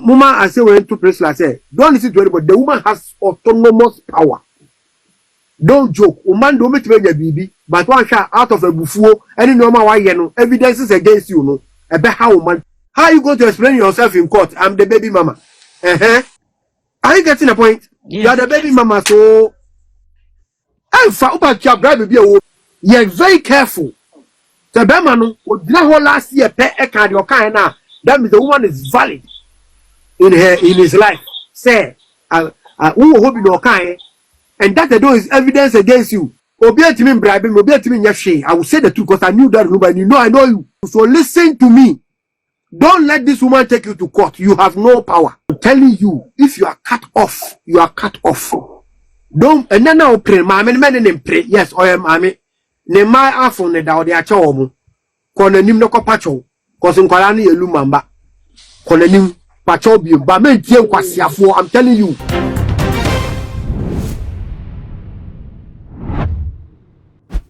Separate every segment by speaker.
Speaker 1: Mama, I say when to Priscilla say, don't listen to anybody. The woman has autonomous power. Don't joke. Woman don't make the baby, but one shot out of a buffo, any normal why you know, evidence is against you, no. A better woman. How you going to explain yourself in court? I'm the baby mama. Are you getting a point? Yeah. You are the baby mama, so I'm for your baby. You're very careful. The Bemano would not last year pay a card your kind now. That means the woman is valid in his life. Say, who hope in your kind, and that the door is evidence against you. Obey to me, bribing, obey to me, Yashi. I will say the truth because I knew that Lumba, and you know I know you. So listen to me. Don't let this woman take you to court. You have no power. I'm telling you, if you are cut off, you are cut off. Don't, and then I'll pray, mammy, men pray. Yes, I am, mammy. Ne my afon ne da ode acha omo konanim no kopacho cause nkwala na yelu mamba konanim pacho bi ba mentie nkwasiafo. I'm telling you.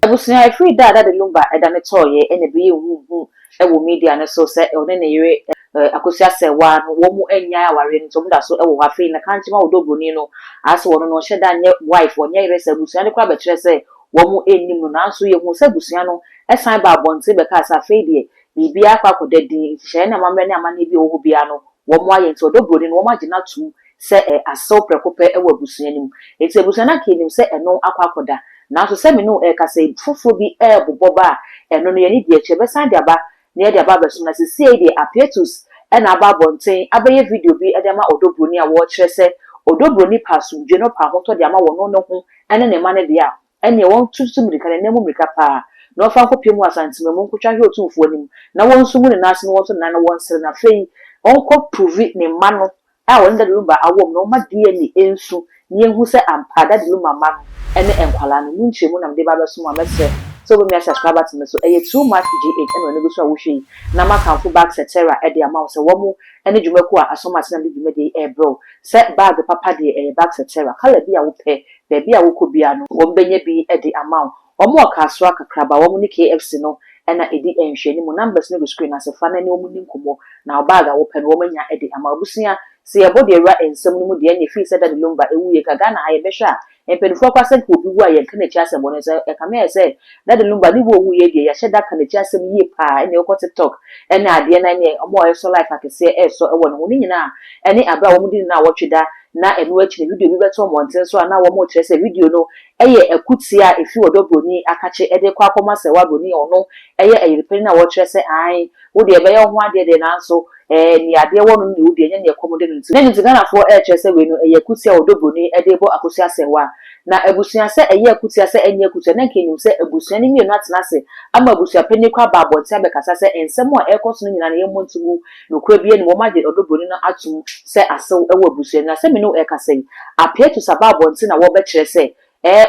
Speaker 2: Abusunya free da the Lumba eda ne toye ene bi hu e wo media ne so se one ne yere akosia se wa no wo mu enya aware nto mu da so e wo hafe na kanchima odobroni no ase wo no hyeda nye wife wo nye yere se abusunya ne kwa betre se womu enim no nanso ye hu se busua no esan ba abonte be ka sa fedie bibia akwa kodadi hye na mamre ne amane bi ohu bia no womu aye nto odobroni no womu agina tu se aso prekope e wa busua nim enti busua na kenim se eno akwa koda nanso se me no ka se fofo bi boboba eno no ye ni die che be san dia ba ne dia ba beso na se see die appetus e na ba abonte abaye video bi e dia ma odobroni a wo kire se odobroni pasu je no pa hoto dia ma wo no ho ene ne ma ne dia ene won tutu mirika ne nemu mirika pa no fa ko pemu asantime mu nkotwa hwe otumfo anim na won sumu ne nase no won so na won sere na fei onko prove ne ma no a won da Lumba awom no ma DNA ensu ne ehu se ampa da Lumba ma no ene enkwala no mu nchemu na mde ba beso ma mese so be me subscribe to me so eye too much gh ene no so a wo hwe na makamfo back setera e de ama so wo mu ene dwumaku a asoma se na de dwuma de bro set bag papa de back setera kala bi a wo pe baby a wokobia no wombenye bi e de amount omo akaso akakraba wo mu ni KFC no ena edi enhwe ni mu numbers no go screen asefa na ne omu ni nkomo na obaga wo pe no wo manya e de amount busia se ye body era ensem no mu de ene fi se da Lumba ewuye ka Ghana aye behwa empedufo kwase ko bi wu aye kana chi asem no se e ka me se da Lumba ni wo wuye de ya hye da kana chi asem ye pa ene ko TikTok ene ade na ne omo e so life akese e so e wo no ni nyina ene abra wo mu di na wotweda na enu achi video bi beto monten so na wo mo kire se video no eye akutia efi odobroni akache ede kwa akoma se wa broni ono eye eyirepeni na wo kire se ai wo de ebe ye ho ade de nanso ni ade wo no ni wo de nya ne komode no nti na nti Ghana for kire se we no eye akutia odobroni ede bo akosia se wa na ebusuya se eye akutia se enye akutia na kenim se ebusuya ni mienu atena se ama ebusuya peni kwa ba abonte abekasa se ensemo ekoso no nyina na ye montugu no kura bi ni wo ma de odobroni na atum se asew ewo ebusuya na se no ekasei appear to sababo nti na wo be kire se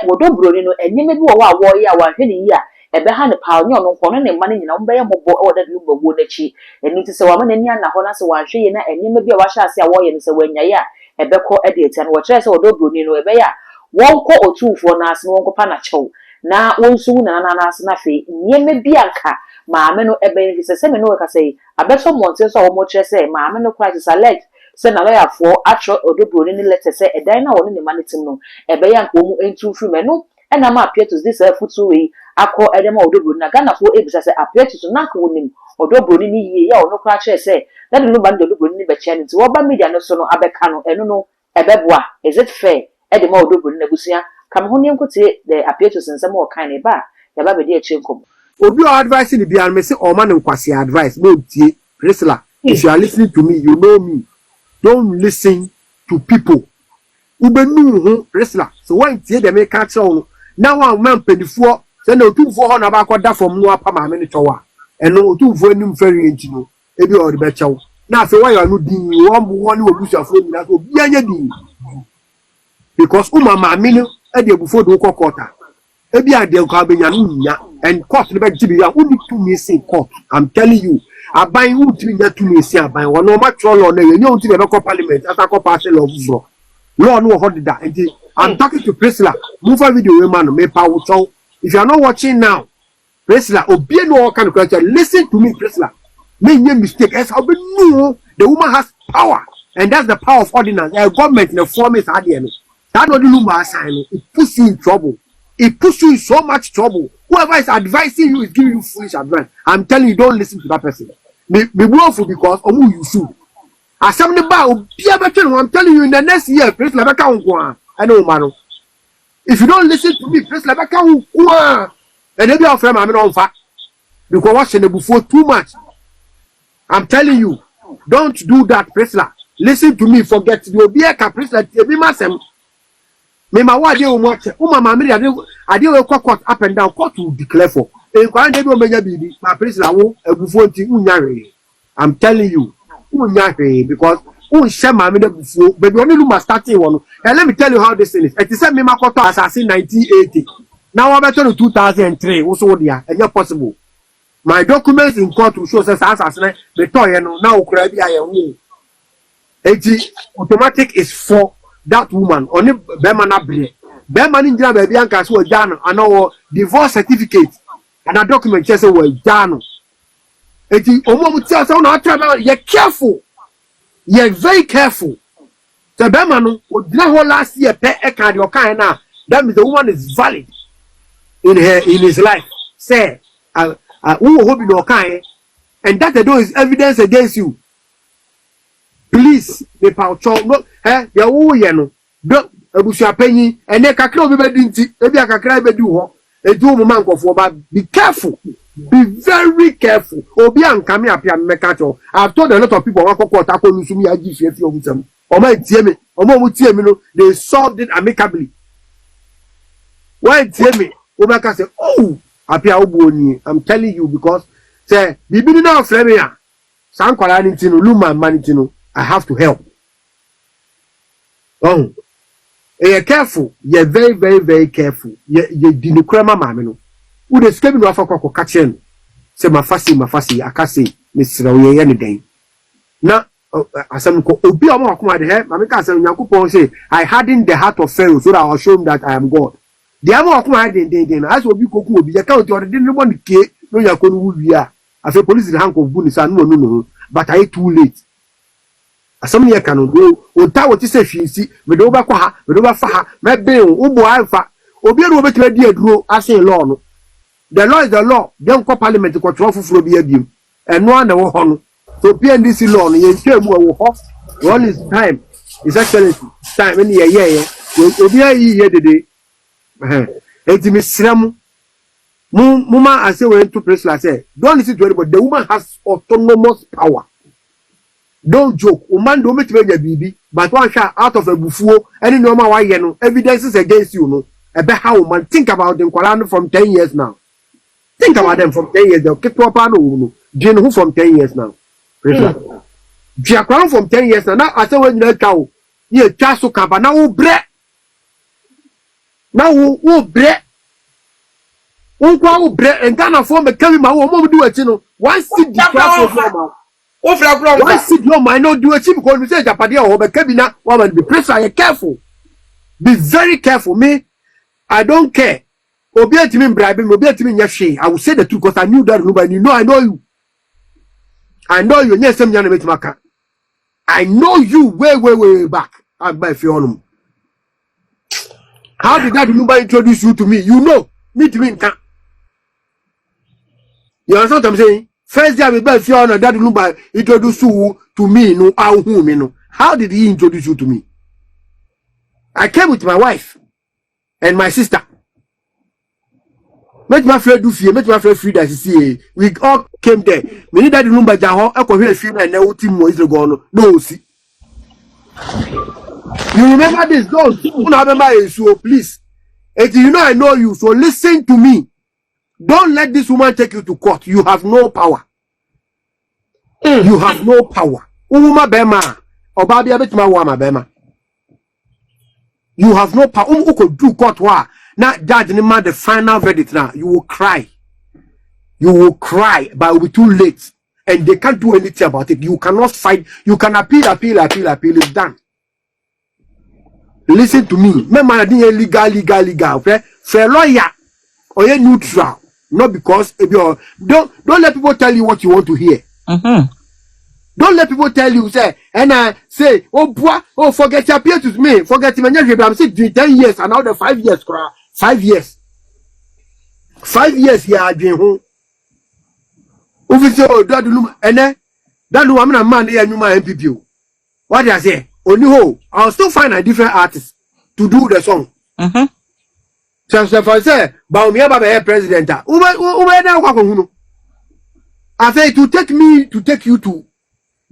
Speaker 2: wodobroni no enyeme bi wo wa wo ya wa hwe ni ya ebe ha ne pa onye ono nko no ne ma ne nyina wo be ye mobo wo da Lumba wo na chi eni ti se wa ma na ni ana ho na se wa hwe ye na enyeme bi a wa hya se a wo ye no se wa nya ya ebe ko ede eti na wo kire se wodobroni no ebe ya won ko otufo na ase won ko pa na chew na won su na ase na fe enyeme bi anka maame no ebe ni se me no ekasei abeso monte so wo mo kire se maame no kwa select se na lawyer for atro odobroni ni letter se edan na woni ne manitim no ebe ya nko mu entu fru me no ena ma appear to this futu we akọ edema odobroni na Ghana for ebisa se appear to na nko wonim odobroni ni ye ya ono kra kire se na de Lumba ndo odobroni ni be kire nti wo ba media no so no abeka no eno no ebeboa is it fair edema odobroni na busia kam ho ne nkote the appear to sensem o kan ne ba ya ba be de akye nkom
Speaker 1: obi o advice ni bia me se o ma ne nkwasi advice no tie Priscilla. If you are listening to me, you know me. Don't listen to people. Ubenu Priscilla. So when tie dem make catch on now one man pedifo say no 2 na ba kwada from no apa ma me ne chowa. Eno 2 anim very enti no. Ebi o de be chew. Na say why you no din one obusuafo ni na so bi anya din. Because ma me no e de bufo do kokota. Ebi ade ko abenya no nya and court ne be gibe ya uni to me say court. I'm telling you. Aban who nya to me say aban wo no ma tro law na ye nya unti be ko parliament ata ko pass law bro. Law no hold that. I'm talking to Priscilla. Move a video we man me pa wo. If you are not watching now, Priscilla, obi no kind of question. Listen to me, Priscilla. Make no mistake. As how be no, the woman has power. And that's the power of ordinance. Government in the form is at the end. That not the Lumba sign. It puts you in trouble. It puts you in so much trouble. Whoever is advising you is giving you foolish advice. I'm telling you, don't listen to that person. Be willful because Omu you should. As some the bar, I'm telling you in the next year, Prince Labaka, I know, man. If you don't listen to me, Prince Labaka, and maybe our friend, I'm on fire. Because watching the before too much. I'm telling you, don't do that, Prisla. Listen to me, forget the Obia Prisla, be massem. Me, my wife, you watch it. Mamma, I did a court up and down, court to declare for. My Prisla, before Unyari. I'm telling you, Unyari, because Unshama before, but you only must start one. And let me tell you how this thing is. It is a Mimakoto assassin 1980. Now I'm better to 2003, also there, and you're possible. My documents in court will show us assassin, the toy, and now Krabi I am. Automatic is for that woman, only Bemana Bre. Beman in Jana Bianca, so Jano, and our divorce certificate, and a document just away, Jano. Omo tell someone, you're careful. You're very careful. The Bemano would not last year pay a card your kind now. That means the woman is valid in his life. Say, who hope you kind, and that the door is evidence against you. Please, the power no, your woman, don't Abusia penny, and they can call me dinty, maybe I can cry do a do man for, but be careful. Be very careful. Obian coming up here, Mekato. I've told a lot of people, I give you of them. Or my Timmy, or more Timmy, they solved it amicably. Why Timmy? Obaka said, oh, I'm telling you because, say, the beginning of Flemia, San Colanitino, Lumba, Manitino, I have to help. Oh, you're careful. You're very, very, very careful. You're Dinukrama Mamino. Who the screaming of a cocoa catching? Say, Mafasi, I can't say, Miss Roy any day. Now, as some Obi Amok, my head, Mamika said, Yakupo say, I hardened the heart of Pharaoh so that I'll show him that I am God. The Amok, my day, as will be Coco, be account or didn't want to care, no Yakon would be a police in the hank of Bunis, no, but I too late. As some year cannot go, or Tower to say she see, with over Quaha, with over Faha, my bill, Ubo Alpha, Obi over to a dear grow, I say law. The law is the law. Don't call parliament to control for be a beam. And one the one. So PNDC law, you share more one is time. It's actually time in the year. You'll be a year today. It's Miss Sram. Muma, I say, went to press like say, don't listen to anybody. The woman has autonomous power. Don't joke. Woman don't make a baby, but one shot out of a buffalo, any normal why you know, evidences against you, no. A better woman. Think about them from 10 years now. Think about them from 10 years. They'll keep up on Jane who from 10 years now. Jackround from 10 years now. Now I say when you cow, you just so camp now bread. Now who bread? Who bread and Ghana form a carry my mom do it, you know. One seed the one seed no I know do a chip because we say Japadia or the cabina woman be precise careful. Be very careful. Me, I don't care. Obia to me bribing, Obia to me yashi. I will say the truth because I knew that nobody know I know you. I know you. Yes, I'm gonna make maka. I know you way back. I'm by Fionum. How did that Lumba introduce you to me? You know, me to me. You understand what I'm saying? First day I by Fiona, that Lumba introduced you to me. No, I whom you know. How did he introduce you to me? I came with my wife and my sister. Make my friend do fear, make my friend free that see. We all came there. We need that Lumba Jaho, I could hear fear and now team was gone. No, see. You remember this? Don't remember so please. And you know I know you, so listen to me. Don't let this woman take you to court. You have no power. You have no power. Uma Bema. Obabi abetma wama Bema. You have no power. Who could do court wa? Now judge the final verdict now. You will cry. You will cry, but it will be too late. And they can't do anything about it. You cannot fight. You can appeal. It's done. Listen to me. Me man legal. Fair lawyer or you neutral. Not because if you're don't let people tell you what you want to hear. Don't let people tell you, say, and I say, oh, boy, oh, forget your peers with me, forget him, and I'm saying 10 years, and now the 5 years, 5 years. 5 years, yeah, I dream home. Officer, that Lumba, and then, that woman, a man, and you, my MPP. What do I say? Only ho, I'll still find a different artist to do the song. So if I say, but me about the president, I say to take me to take you to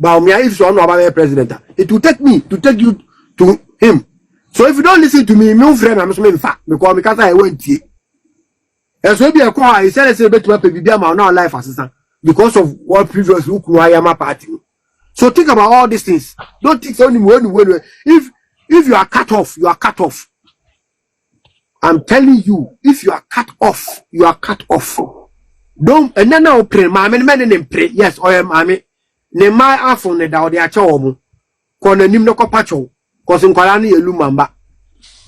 Speaker 1: Baumia if so about the president. It will take me to take you to him. So if you don't listen to me, my friend, I'm saying fact because I went here. And so be a call. I said, "Say bet my baby be my now life assistant because of what previous look I am a party." So think about all these things. Don't think only when if you are cut off, you are cut off. I'm telling you, if you are cut off, you are cut off. Don't and then I'll pray, mammy, men pray. Yes, I am mammy. Ne my afon ne da o de acha omo. Kona nim no pacho. Cause in Kwalani Lumba.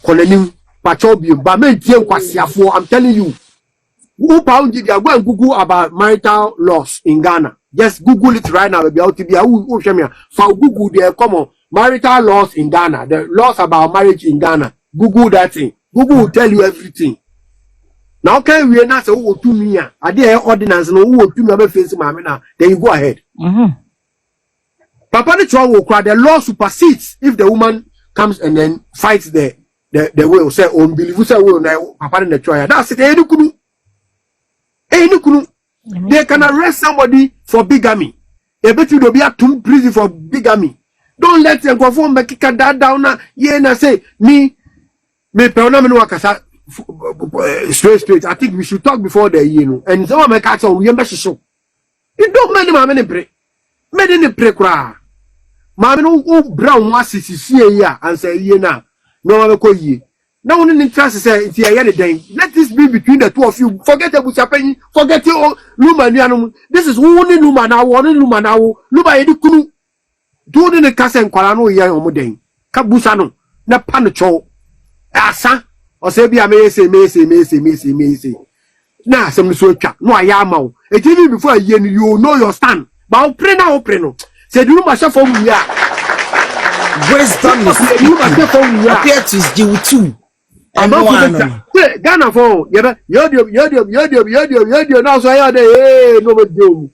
Speaker 1: Kona nim pacho bi ba men tie kwasiafo. I'm telling you. Who pound you go and Google about marital laws in Ghana. Just Google it right now. Be out to be for Google there come on marital laws in Ghana. The laws about marriage in Ghana. Google that thing. Google will tell you everything. Now can we not say oh to me? I did ordinance no who to me about face my now. Then you go ahead. Papa the child will cry. The law supersedes if the woman comes and then fights the will say unbelievable say will now Papa in the trial. That's it. They can arrest somebody for bigamy. They bet you be at prison for bigamy. Don't let them conform make that down. Yeah, and I say me straight. I think we should talk before the year. And someone make ask on we show. It don't many pray. Many pray cry. Mammy no brown was here and say ye now. No call ye. No one in trust say it's here anything. Let this be between the two of you. Forget the Bushapeni, forget your Lumba. This is only Luma now, one Luma now. Luba Edukunu. Do the Casa and Qualano ya omodeng. Kabusano, na panacho. Asa, or say be a Macy. Now, some switcher. No, I am. It's even before a year you know your stand. But preno. Say, do myself for me.
Speaker 3: Wisdom appear to due too.
Speaker 1: I'm not Ghana for you now so I hey no do.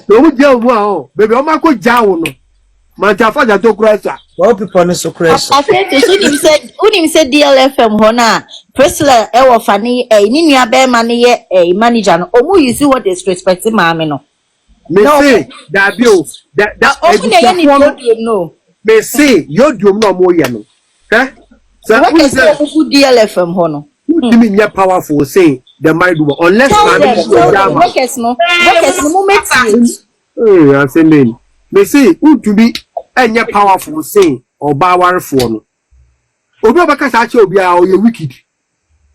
Speaker 1: No do wow baby o ma ko jawo no ma ta fa ja to krasa
Speaker 3: all people no so krasa
Speaker 4: after unim said DLFM ho na Priscilla e wo fa ni ni nua be ma ne ye manager no o mu use what disrespect maame no
Speaker 1: me say that bio that
Speaker 4: no
Speaker 1: me say you do no mo ye no so
Speaker 4: what is the DLFM ho no
Speaker 1: give me powerful say the married woman unless
Speaker 4: workers no moment
Speaker 1: I'm saying me say who to be any powerful say or powerful no obi obaka sa che obi a o ye wicked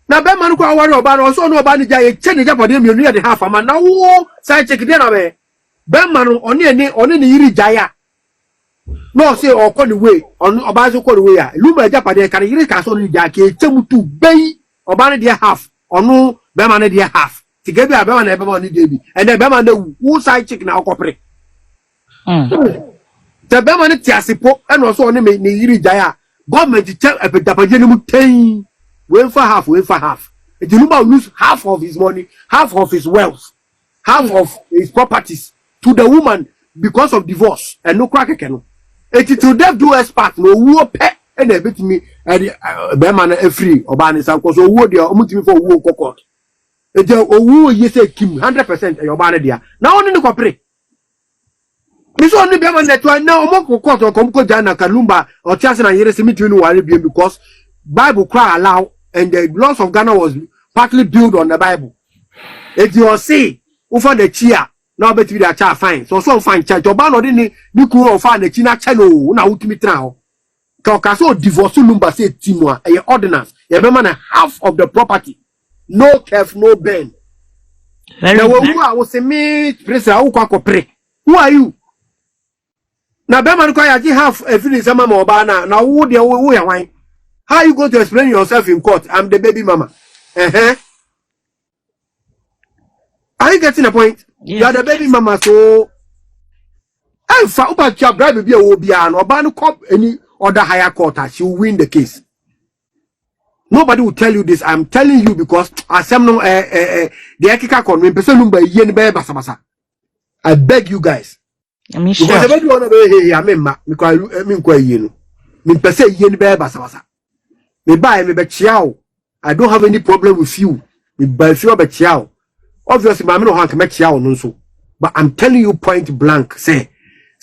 Speaker 1: na be man ko aware oba no so no oba ni ja ye che ne japade mienu ye de half ama na wo sa check dey na be man oni ni yiri jaya no say okọ the way on oba so ko the way a Lumba japade kan yiri ka so ni ja ke chemutu bei oba ne dey half onu be man ne dey half tigabi a be man e be man ni dey bi and then be man na who side chick na okopre the be man ti asipo e no so oni me ni yiri jaya government check epedapaje ni mu ten we for half the Lumba will lose half of his money, half of his wealth, half of his properties to the woman because of divorce and no crack again. It to them do expert no wo pe and e bit me be man e free oba ni san ko so wo de omutimi for wo kokot e je owo ye say kim 100% e oba ne dia na woni ni kopre mi so ni be man net na omo kokot o kom ko jana ka Lumba o chance na yere semi tunu ware bi because Bible cry allow and the laws of Ghana was partly built on the Bible. If you see over the chia now bet we that fine so fine church oba no de ni ku of the china channel na ultimate now ka so divorce Lumba say timwa a ordinance ye be man half of the property no kef no ben now who I was say me president who kwa kopre who are you na be man ko ya ji half e finish sama ma oba na who dey who ya wan how you going to explain yourself in court? I'm the baby mama. Are you getting the point? You are the baby mama, so I'm for about your driver be a Obian or Ban cop any other higher court, she will win the case. Nobody will tell you this. I'm telling you because as I'm no the Ekika con when person Lumba yen be basabasa. I beg you guys.
Speaker 3: I mean,
Speaker 1: Because
Speaker 3: sure.
Speaker 1: I don't want to be here, I mean, quite yen. Min person yen be basabasa. Me buy me be chiao. I don't have any problem with you. Me buy you be chiao. Obviously, my no hand can make chiao no so. But I'm telling you point blank, say,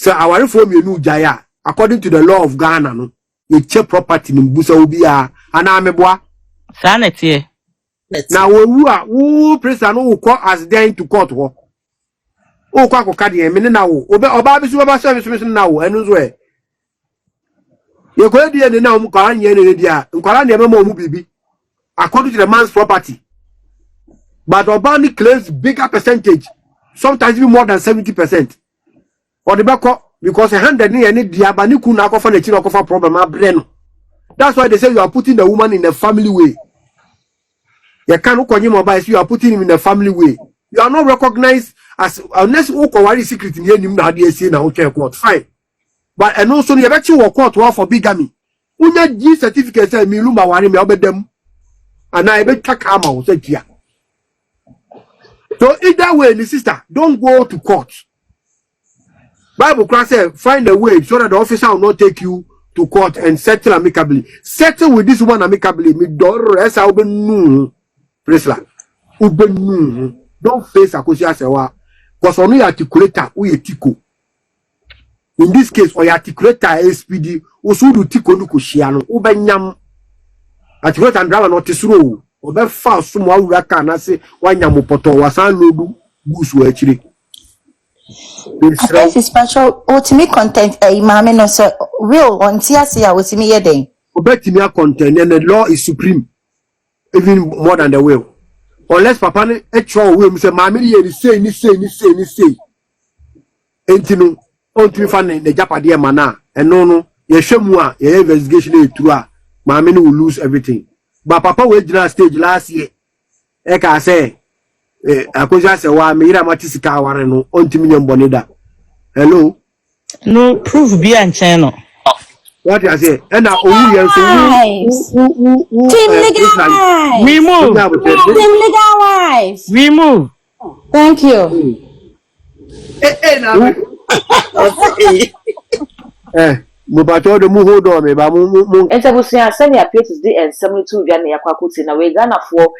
Speaker 1: our reform you know Jaya, according to the law of Ghana, no, you check property in Busa Ubia, and I'm a boy.
Speaker 3: Sanity.
Speaker 1: Now, who president who call us there to court, who call Kadi, and now, Obabi Suba service now, and who's way. You go there and now, Mukaran Yenedia, Mukaran Yamamo Mubibi, according to the man's property. But Obani claims bigger percentage, sometimes even more than 70%. Or the back because a hundred near any diabani kuna for the chino for problem. That's why they say you are putting the woman in a family way. You can't call him about you are putting him in a family way. You are not recognized as unless you worry secret in him now. They say now okay court fine. But and also you actually work court for bigamy. Una G certificate say me Lumba wari me obey them. And I bet Takama say here. So either way, the sister, don't go to court. Bible class say find a way so that the officer will not take you to court and settle amicably. Settle with this woman amicably. Me door else I will be no. Presla. Ube no. Don't face Akosia Sewa. Because only articulator we a tiko. In this case, or articulator SPD, also do tiko no kushiano. Ube nyam. Articulator and drama not tisro. Obe fa sumo uraka na se wanyam poto wasan lodu busu echiri.
Speaker 4: This is special ultimate content mama no so real on TSA with me yeden.
Speaker 1: Obetimia content and the law is supreme. Even more than the will. Unless papa ne etro will say mama ye say ni say. Entinu ontimi fa ne japade mana eno ye hwemu a ye investigation e tru a mama ne will lose everything. But papa we jina stage last year. E ka say Akoja say wa me ira matisika aware no ontimi nyambone da. Hello.
Speaker 3: No proof be and channel.
Speaker 1: What you say? And now who
Speaker 4: Team Legon wives. Team Legon wives.
Speaker 3: Remove.
Speaker 4: Thank you.
Speaker 1: Mubato de mu hold on me ba mu
Speaker 2: Entabusia send your pages day and 72 Vianney Aquacuti na we Ghana for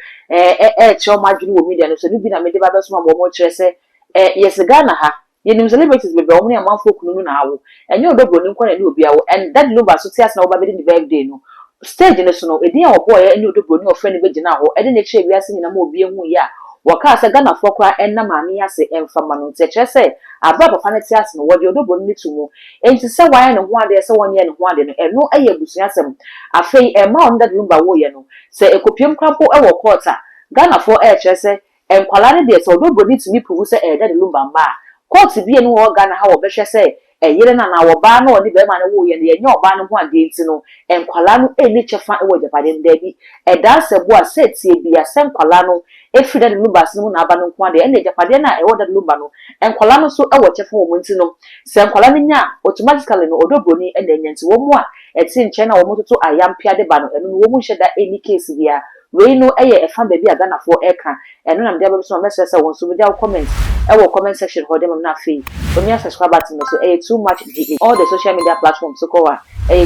Speaker 2: Chomadri wo media no so bi na me de ba be so mo kire se yes Ghana ha yenim celebrities be be omni amanfo kunu na awo enye odobro ni nkwa na ni obi awo and that Lumba so tias na wo ba be the birthday no stage no so no edin a obo enye odobro ni ofre ni be gina ho ede na kire biase nyina ma obi ehu ya waka se Ghana for kwa enna maami ase emfama no nte kire se aba papa na tias no wo de odobro ni tumu enti se wan ne ho ade se won ye ne ho ade no eno eye busuya sem afei ma on that Lumba wo ye no se ekopiem krapo e wo court a Ghana for kire se enkwala ne de se odobro ni tumi prove se that Lumba ma court bi enu wo Ghana ha wo be hwe se yire na wo ba na oni be ma ne wo ye ne ye oba no ho ade enti no enkwala no eni chefa e wo japade nda bi da se bo a se tie bi a se enkwala no efiri da Lumba se no na aba no ho ade ene japade na e wo da Lumba no enkwala no so e wo chefa wo enti no se enkwala no nya automatically no odobro ni enda nya enti wo mu a eti nche na wo mototo ayampia de ba no eno no wo mu hye da eni case bia we no eye efa ba bi a Ghana for eka eno na mde ba so message say won so be comment wo comment section ho dem na fe omi subscribe button so too much GH all the social media platforms so ko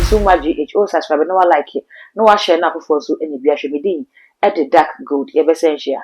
Speaker 2: too much GH o subscribe no like it no wa share na for so any bia hwe medin at the dark gold e be share